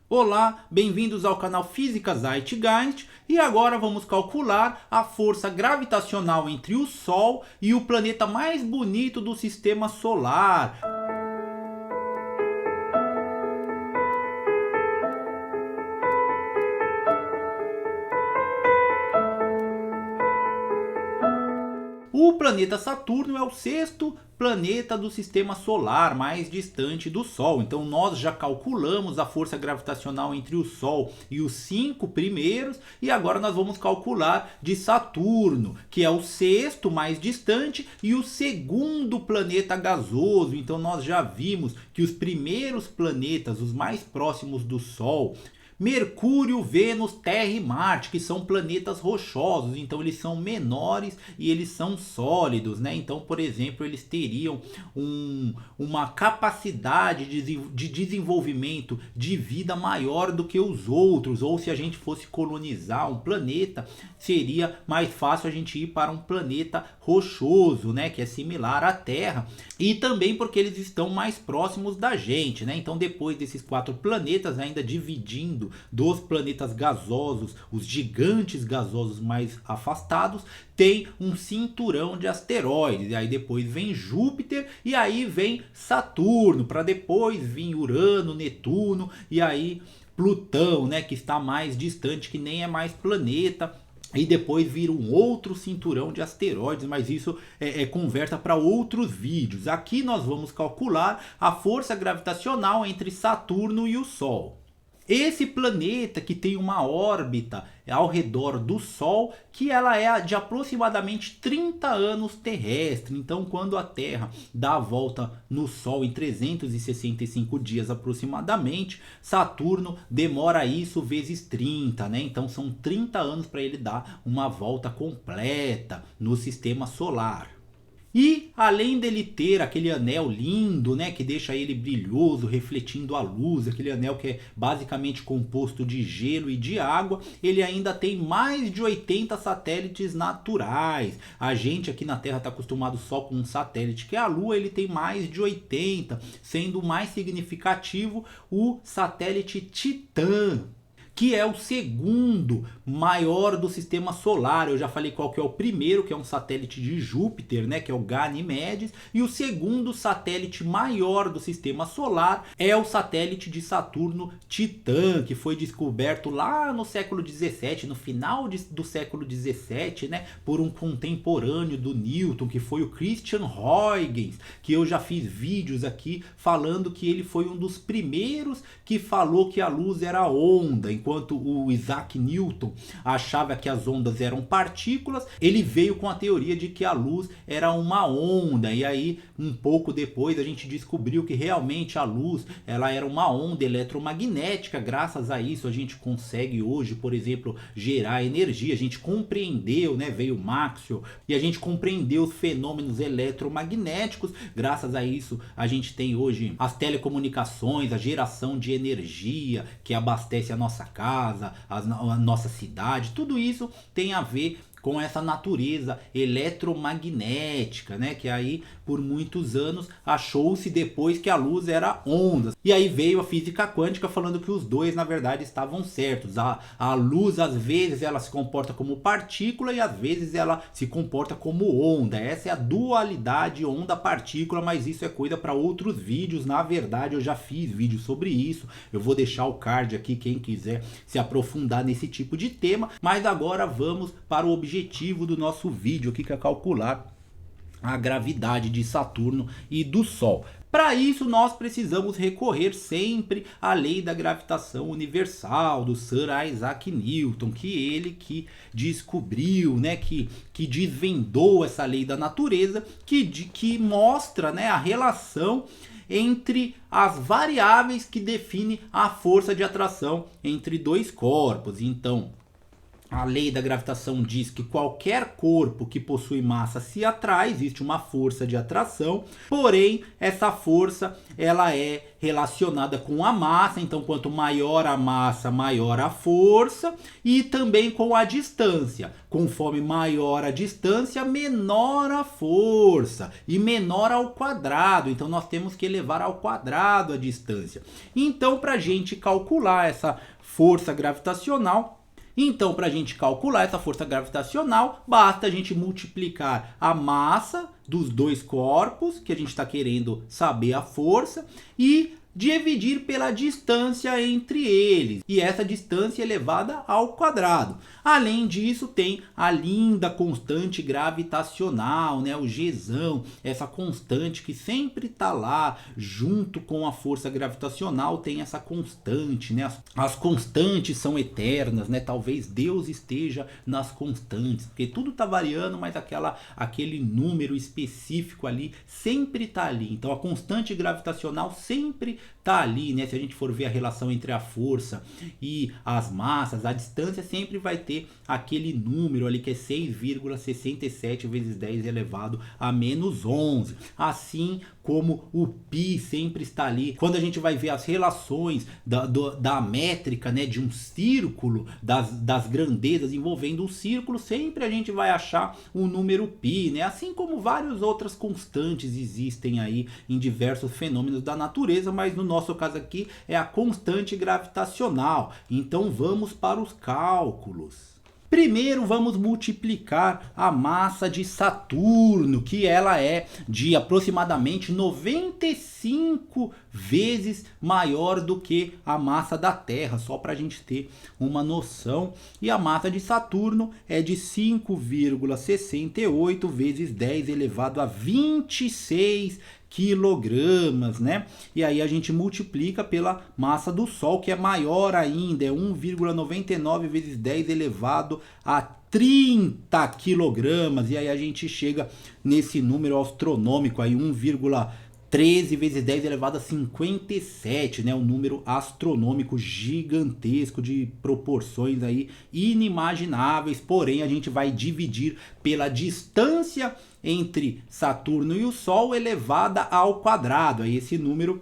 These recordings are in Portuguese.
Olá, bem-vindos ao canal Física Zeitgeist e agora vamos calcular a força gravitacional entre o Sol e o planeta mais bonito do sistema solar. O planeta Saturno é o sexto planeta do sistema solar mais distante do Sol. Então nós já calculamos a força gravitacional entre o Sol e os 5 primeiros. E agora nós vamos calcular de Saturno, que é o sexto mais distante e o segundo planeta gasoso. Então nós já vimos que os primeiros planetas, os mais próximos do Sol, Mercúrio, Vênus, Terra e Marte, que são planetas rochosos, então eles são menores e eles são sólidos, né? Então, por exemplo, eles teriam uma capacidade de desenvolvimento de vida maior do que os outros, ou se a gente fosse colonizar um planeta, seria mais fácil a gente ir para um planeta rochoso, né? Que é similar à Terra, e também porque eles estão mais próximos da gente, né? Então, depois desses 4 planetas, ainda dividindo dos planetas gasosos, os gigantes gasosos mais afastados, tem um cinturão de asteroides. E aí depois vem Júpiter e aí vem Saturno, para depois vir Urano, Netuno e aí Plutão, né, que está mais distante, que nem é mais planeta. E depois vira um outro cinturão de asteroides, mas isso é conversa para outros vídeos. Aqui nós vamos calcular a força gravitacional entre Saturno e o Sol. Esse planeta que tem uma órbita ao redor do Sol, que ela é de aproximadamente 30 anos terrestre. Então, quando a Terra dá a volta no Sol em 365 dias aproximadamente, Saturno demora isso vezes 30, né? Então, são 30 anos para ele dar uma volta completa no sistema solar. E além dele ter aquele anel lindo, né, que deixa ele brilhoso, refletindo a luz, aquele anel que é basicamente composto de gelo e de água, ele ainda tem mais de 80 satélites naturais. A gente aqui na Terra está acostumado só com um satélite, que é a Lua. Ele tem mais de 80, sendo o mais significativo o satélite Titã, que é o segundo maior do sistema solar. Eu já falei qual que é o primeiro, que é um satélite de Júpiter, né, que é o Ganímedes, e o segundo satélite maior do sistema solar é o satélite de Saturno, Titã, que foi descoberto lá no século 17, no final do século 17, né, por um contemporâneo do Newton, que foi o Christian Huygens, que eu já fiz vídeos aqui falando que ele foi um dos primeiros que falou que a luz era onda. Enquanto o Isaac Newton achava que as ondas eram partículas, ele veio com a teoria de que a luz era uma onda. E aí, um pouco depois, a gente descobriu que realmente a luz ela era uma onda eletromagnética. Graças a isso, a gente consegue hoje, por exemplo, gerar energia. A gente compreendeu, né? Veio Maxwell e a gente compreendeu os fenômenos eletromagnéticos. Graças a isso, a gente tem hoje as telecomunicações, a geração de energia que abastece a nossa casa, a nossa cidade. Tudo isso tem a ver com essa natureza eletromagnética, né? Que aí por muitos anos achou-se depois que a luz era ondas. E aí veio a física quântica falando que os dois na verdade estavam certos. A luz às vezes ela se comporta como partícula e às vezes ela se comporta como onda. Essa é a dualidade onda-partícula, mas isso é coisa para outros vídeos. Na verdade eu já fiz vídeo sobre isso. Eu vou deixar o card aqui quem quiser se aprofundar nesse tipo de tema. Mas agora vamos para o objetivo do nosso vídeo aqui, que é calcular a gravidade de Saturno e do Sol. Para isso nós precisamos recorrer sempre à lei da gravitação universal do Sir Isaac Newton, que ele que descobriu, né, que desvendou essa lei da natureza, que mostra, né, a relação entre as variáveis que definem a força de atração entre dois corpos. Então, A lei da gravitação diz que qualquer corpo que possui massa se atrai, existe uma força de atração, porém essa força ela é relacionada com a massa, então quanto maior a massa, maior a força, e também com a distância. Conforme maior a distância, menor a força e menor ao quadrado. Então nós temos que elevar ao quadrado a distância. Então para a gente calcular essa força gravitacional, basta a gente multiplicar a massa dos dois corpos, que a gente está querendo saber a força, e dividir pela distância entre eles. E essa distância é elevada ao quadrado. Além disso, tem a linda constante gravitacional, né? O Gzão, essa constante que sempre está lá, junto com a força gravitacional, tem essa constante, né? As constantes são eternas, né? Talvez Deus esteja nas constantes, porque tudo está variando, mas aquele número específico ali sempre está ali. Então a constante gravitacional sempre está ali, né? Se a gente for ver a relação entre a força e as massas, a distância sempre vai ter aquele número ali que é 6,67 vezes 10 elevado a menos 11. Assim como o π sempre está ali. Quando a gente vai ver as relações da métrica, né, de um círculo, das grandezas envolvendo um círculo, sempre a gente vai achar o número π, né? Assim como várias outras constantes existem aí em diversos fenômenos da natureza, mas no nosso caso aqui é a constante gravitacional. Então vamos para os cálculos. Primeiro vamos multiplicar a massa de Saturno, que ela é de aproximadamente 95 vezes maior do que a massa da Terra, só para a gente ter uma noção. E a massa de Saturno é de 5,68 vezes 10 elevado a 26 quilogramas, né? E aí a gente multiplica pela massa do Sol, que é maior ainda, é 1,99 vezes 10 elevado a 30 quilogramas. E aí a gente chega nesse número astronômico aí, 1,13 vezes 10 elevado a 57, né? Um número astronômico gigantesco de proporções aí inimagináveis. Porém a gente vai dividir pela distância entre Saturno e o Sol elevada ao quadrado. Aí esse número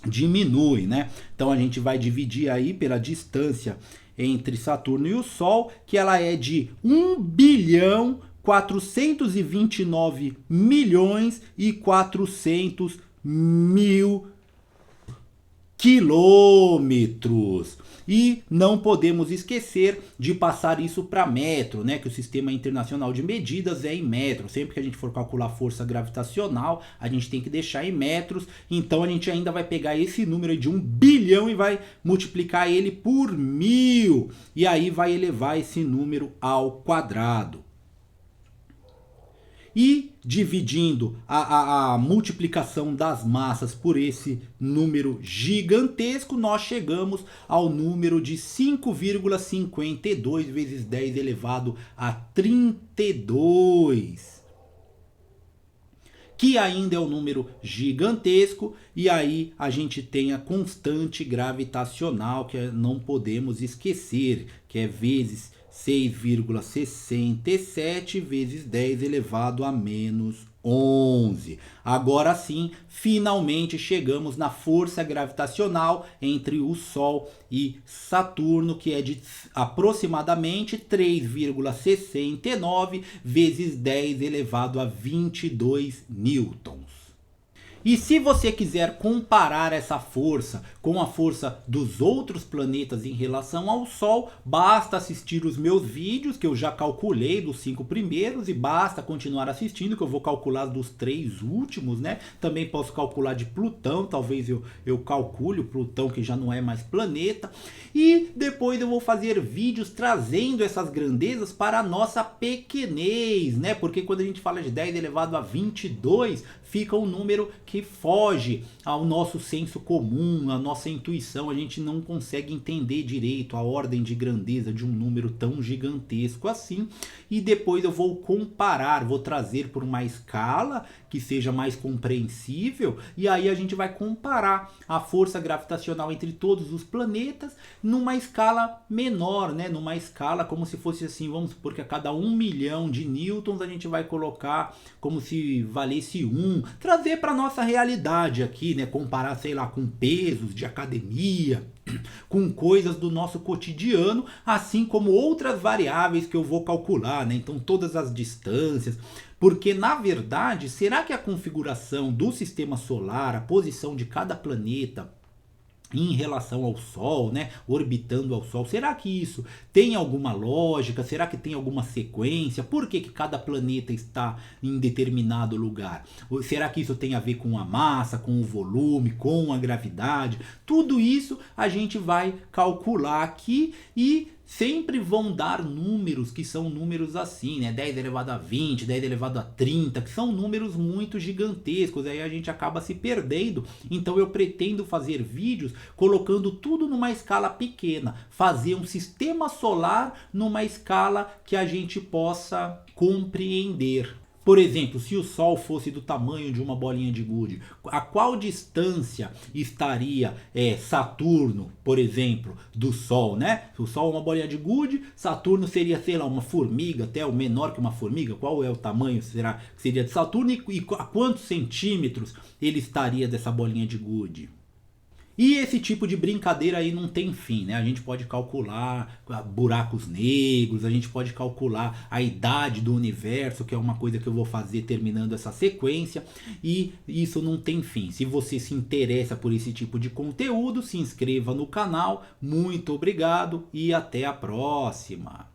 diminui, né? Então a gente vai dividir aí pela distância entre Saturno e o Sol, que ela é de 1.429.400.000 quilômetros. E não podemos esquecer de passar isso para metro, né? Que o Sistema Internacional de Medidas é em metro. Sempre que a gente for calcular força gravitacional, a gente tem que deixar em metros. Então a gente ainda vai pegar esse número de 1 bilhão e vai multiplicar ele por 1000. E aí vai elevar esse número ao quadrado. E dividindo a multiplicação das massas por esse número gigantesco, nós chegamos ao número de 5,52 vezes 10 elevado a 32. Que ainda é um número gigantesco. E aí a gente tem a constante gravitacional, que não podemos esquecer, que é vezes 6,67 vezes 10 elevado a menos 11. Agora sim, finalmente chegamos na força gravitacional entre o Sol e Saturno, que é de aproximadamente 3,69 vezes 10 elevado a 22 newtons. E se você quiser comparar essa força com a força dos outros planetas em relação ao Sol, basta assistir os meus vídeos, que eu já calculei dos 5 primeiros, e basta continuar assistindo, que eu vou calcular dos 3 últimos, né? Também posso calcular de Plutão, talvez eu calcule o Plutão, que já não é mais planeta. E depois eu vou fazer vídeos trazendo essas grandezas para a nossa pequenez, né? Porque quando a gente fala de 10 elevado a 22, fica um número que foge ao nosso senso comum, à nossa nossa intuição, a gente não consegue entender direito a ordem de grandeza de um número tão gigantesco assim. E depois eu vou comparar, vou trazer por uma escala que seja mais compreensível, e aí a gente vai comparar a força gravitacional entre todos os planetas numa escala menor, né? Numa escala como se fosse assim, vamos supor que a cada 1 milhão de newtons a gente vai colocar como se valesse 1, trazer para nossa realidade aqui, né? Comparar, sei lá, com pesos de academia, com coisas do nosso cotidiano, assim como outras variáveis que eu vou calcular, né? Então todas as distâncias, porque na verdade, será que a configuração do sistema solar, a posição de cada planeta em relação ao Sol, né, orbitando ao Sol, será que isso tem alguma lógica? Será que tem alguma sequência? Por que cada planeta está em determinado lugar? Ou será que isso tem a ver com a massa, com o volume, com a gravidade? Tudo isso a gente vai calcular aqui e sempre vão dar números que são números assim, né? 10 elevado a 20, 10 elevado a 30, que são números muito gigantescos, aí a gente acaba se perdendo. Então eu pretendo fazer vídeos colocando tudo numa escala pequena, fazer um sistema solar numa escala que a gente possa compreender. Por exemplo, se o Sol fosse do tamanho de uma bolinha de gude, a qual distância estaria Saturno, por exemplo, do Sol, né? Se o Sol é uma bolinha de gude, Saturno seria, sei lá, uma formiga, até o menor que uma formiga. Qual é o tamanho será que seria de Saturno e a quantos centímetros ele estaria dessa bolinha de gude? E esse tipo de brincadeira aí não tem fim, né? A gente pode calcular buracos negros, a gente pode calcular a idade do universo, que é uma coisa que eu vou fazer terminando essa sequência, e isso não tem fim. Se você se interessa por esse tipo de conteúdo, se inscreva no canal. Muito obrigado e até a próxima!